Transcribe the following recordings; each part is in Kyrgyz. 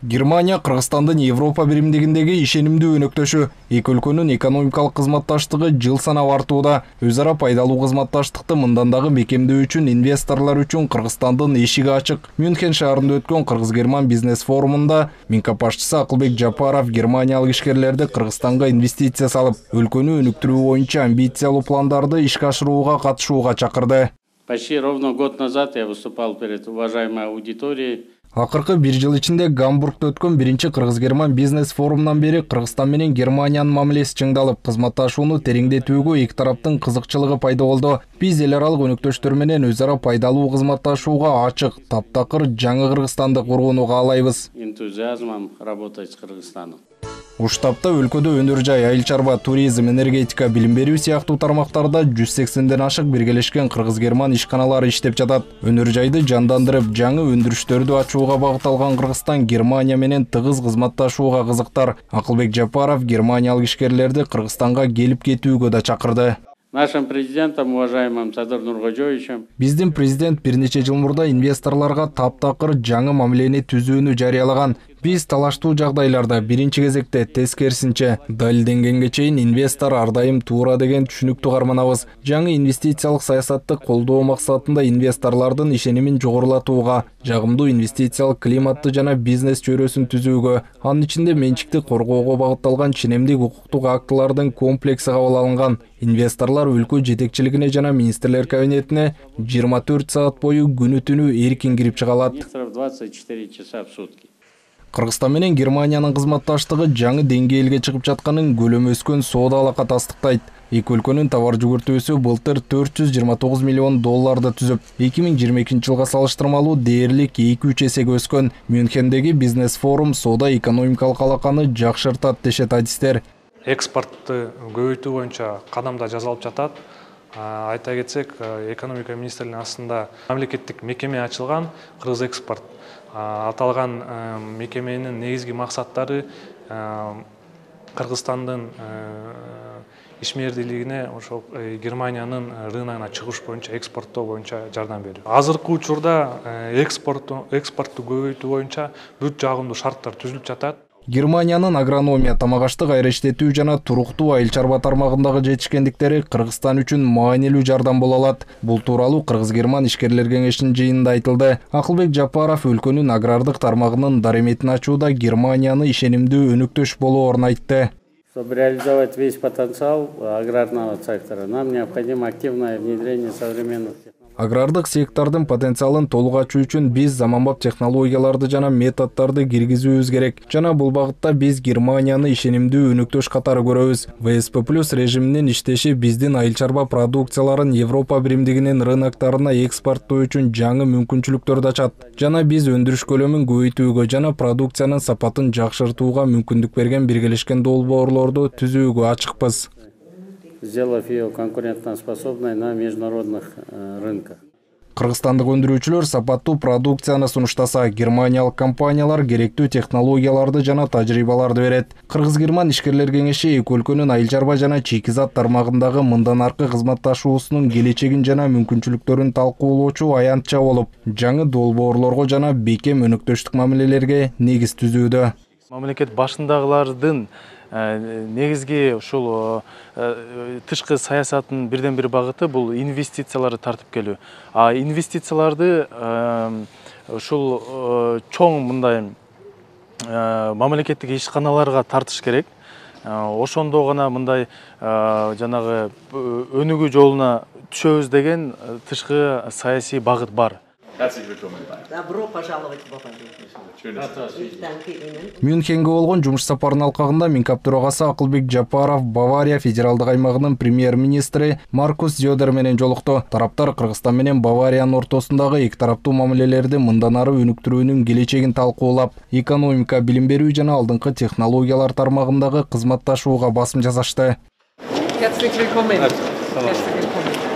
Германия Кыргызстандын Европа биримдигиндеги ишенимдүү өнөктөшү. Эки өлкөнүн экономикалык кызматташтыгы жыл санап артууда. Өз ара пайдалуу кызматташтыкты мындан дагы бекемдөө үчүн инвесторлор үчүн Кыргызстандын эшиги ачык. Мюнхен шаарында өткөн Кыргыз-Герман бизнес форумунда Минкап башчысы Акылбек Жапаров германиялык ишкерлерди Кыргызстанга инвестиция салып, өлкөнү өнүктүрүү боюнча амбициялуу пландарды ишке ашырууга катышууга чакырды. Почти ровно год назад я выступал перед уважаемой аудиторией. Акыркы бир жыл ичинде Гамбургда өткөн биринчи Кыргыз-Герман бизнес форумунан бери Кыргызстан менен Германиянын мамилеси чыңдалып, кызматташууну тереңдетүүгө эки тараптын кызыкчылыгы пайда болду. Биз эл аралык өнөктөштөр менен өз ара пайдалуу кызматташууга ачык, таптакыр жаңы Кыргызстанды курууну каалайбыз. Энтузиазмом работать с Кыргызстаном. Уштапта өлкөдө өнөр жай, айыл чарба, туризм, энергетика, билим берүү сыяктуу тармактарда 180ден ашык биргелешкен Кыргыз-Герман ишканалары иштеп жатат. Өнөр жайды жандандырып, жаңы өндүрүштөрдү ачууга багытталган Кыргызстан Германия менен тыгыз кызматташууга кызыктар. Акылбек Жапаров германиялык ишкерлерди Кыргызстанга келип кетүүгө да чакырды. Нашим президентом, уважаемым Садыр Нуркожоевичем. Биздин президент бир нече жыл мурда инвесторлорго таптакыр жаңы мамилени түзүүнү жарыялаган. Биз талаштуу жагдайларда биринчи кезекте тескерисинче далилденгенге чейин инвестор ар дайым туура деген түшүнүктү карманабыз. Жаңы инвестициялык саясатты колдоо максатында инвесторлордун ишенимин жогорулатууга, жагымдуу инвестициялык климатты жана бизнес чөйрөсүн түзүүгө, анын ичинде менчикти коргоого багытталган ченемдик укуктук актылардын комплекси кабыл алынган. Инвесторлор өлкө жетекчилигине жана министрлер кабинетине 24 саат бою күнү түнү эркин кирип чыга алат. 24 часа в сутки. Кыргызстан менен Германиянын кызматташтыгы жаңы деңгээлге чыгып жатканын көлөмү өскөн соода алака тастыктайт. Эки өлкөнүн товар жүгүртүүсү былтыр 429 миллион долларды түзүп, 2022 жылга салыштырмалуу дээрлик 2-3 эсеге өскөн. Мюнхендеги бизнес форум соода экономикалык алаканы жакшыртат дешет адистер. Экспортты көбөйтүү боюнча кадамдар жасалып жатат. Айта кетсек, экономика министрлигинин астында мамлекеттик мекеме ачылган, Кыргыз экспорт. Аталган мекеменин негизги максаттары Кыргызстандын ишмердүүлүгүнө ошол Германиянын рыногуна чыгыш боюнча, экспорттоо боюнча жардам берүү. Азыркы учурда экспортту көбөйтүү боюнча бүт жагымдуу шарттар түзүлүп жатат. Германиянын агрономия, тамак-аштык айрештетүү жана туруктуу айыл чарба тармагындагы жетишкендиктери Кыргызстан үчүн маанилүү жардам боло алат. Бул тууралуу Кыргыз-Герман ишкерлер кеңешинин жыйынында айтылды. Акылбек Жапаров өлкөнүн агрардык тармагынын дарыметин ачууда Германияны ишенимдүү өнөктөш болоорун айтты. Чтобы реализовать весь потенциал аграрного сектора, нам необходимо активное внедрение современных технологий. Агрардык сектордун потенциалын толук ачуу үчүн биз заманбап технологияларды жана методдорду киргизүүбүз керек. Жана бул багытта биз Германияны ишенимдүү өнөктөш катары көрөбүз. ВСП+ режиминин иштеши биздин айыл чарба продукцияларын Европа биримдигинин рыноктарына экспорттоо үчүн жаңы мүмкүнчүлүктөрдү ачат. Жана биз өндүрүш көлөмүн көбөйтүүгө жана продукциянын сапатын жакшыртууга мүмкүндүк берген биргелешкен долбоорлорду түзүүгө ачыкпыз. Сделав ее конкурентоспособной на международных рынках. Кыргызстандык өндүрүүчүлөр сапаттуу продукцияны сунуштаса, германиялык компаниялар керектүү технологияларды жана тажрыйбаларды берет. Кыргыз-Герман ишкерлер кеңеши эки өлкөнүн айыл чарба жана чийки-зат тармагындагы мындан аркы кызматташуусунун келечегин жана мүмкүнчүлүктөрүн талкуулоочу аянтча болуп, жаңы долбоорлорго жана бекем өнөктөштүк мамилелерге негиз түзүүдө. Мамлекет башындагылардын негизги ушул тышкы саясаттын бирден бир багыты бул инвестицияларды тартып келүү. Инвестицияларды ушул чоң мындай мамлекеттик ишканаларга тартыш керек. Ошондо гана мындай жанагы өнүгүү жолуна түшөбүз деген тышкы саясий багыт бар. Добро пожаловать в Баварию. Мюнхенге болгон жумуш сапарынын алкагында Минкап төрагасы Акылбек Жапаров Бавария федералдык аймагынын премьер-министри Маркус Зёдер менен жолукту. Тараптар Кыргызстан менен Бавариянын ортосундагы эки тараптуу мамилелерди мындан ары өнүктүрүүнүн келечегин талкуулап, экономика, билим берүү жана алдыңкы технологиялар тармагындагы кызматташууга басым жасашты. Herzlich willkommen.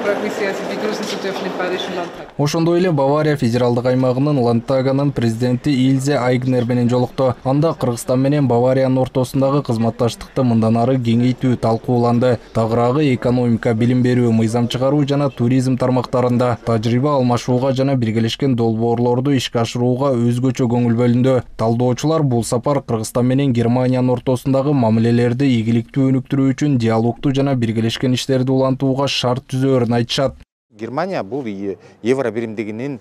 freut mich sehr, Sie begrüßen zu dürfen im Bayerischen Landtag. Ошондой эле Бавария федералдык аймагынын Ландтагынын президенти Ильзе Айгнер менен жолукту. Анда Кыргызстан менен Бавариянын ортосундагы кызматташтыкты мындан ары кеңейтүү талкууланды. Тагыраагы экономика, билим берүү, мыйзам чыгаруу жана туризм тармактарында тажрыйба алмашууга жана биргелешкен долбоорлорду ишке ашырууга өзгөчө көңүл бөлүндү. Талдоочулар бул сапар Кыргызстан менен Германиянын ортосундагы мамилелерди ийгиликтүү өнүктүрүү үчүн диалогту жана биргелешкен иштерди улантууга шарт түзөөрүн айтышат. Германия бул евро биримдигинин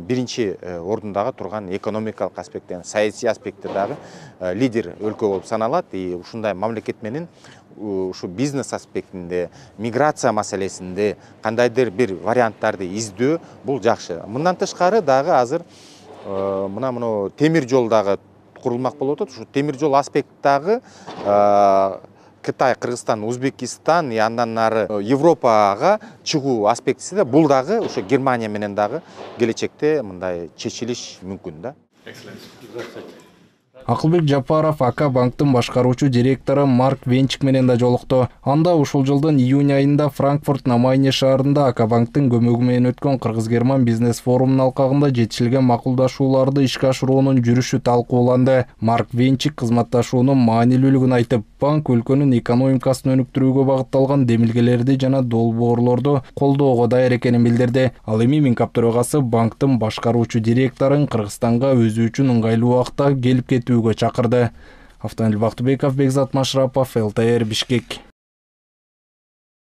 биринчи ордундагы турган экономикалык аспекттен, саясий аспекттеги лидер өлкө болуп саналат. Ушундай мамлекет менен ушу бизнес аспектинде, миграция маселесинде кандайдыр бир варианттарды издөө бул жакшы. Мындан тышкары дагы азыр мына темир жол дагы курулмак болуп атат. Ушу темир жол аспекттагы Кытай, Кыргызстан, Узбекистан, андан нары Европага чыгуу аспектиси да бул дагы ошо Германия менен дагы келечекте мындай чечилиш мүмкүн да. Акылбек Жапаров АК банктын башкаруучу директору Марк Венчик менен да жолукту. Анда ушул жылдын июнь айында Франкфурт на Майне шаарында АК банктын көмөгү менен өткөн Кыргыз-Герман бизнес форумунун алкагында жетишилген макулдашууларды ишке ашыруунун жүрүшү талкууланды. Марк Венчик кызматташуунун маанилүүлүгүн айтып, банк өлкөнүн экономикасын өнүктүрүүгө багытталган демилгелерди жана долбоорлорду колдоого даяр экенин билдирди. Ал эми Минкап төрагасы банктын башкаруучу директорун Кыргызстанга өзү үчүн ыңгайлуу убакта келип кетүүгө чакырды. Автоmobil Бактыбеков, Бекзат Машрапов, ЛТР, Бишкек.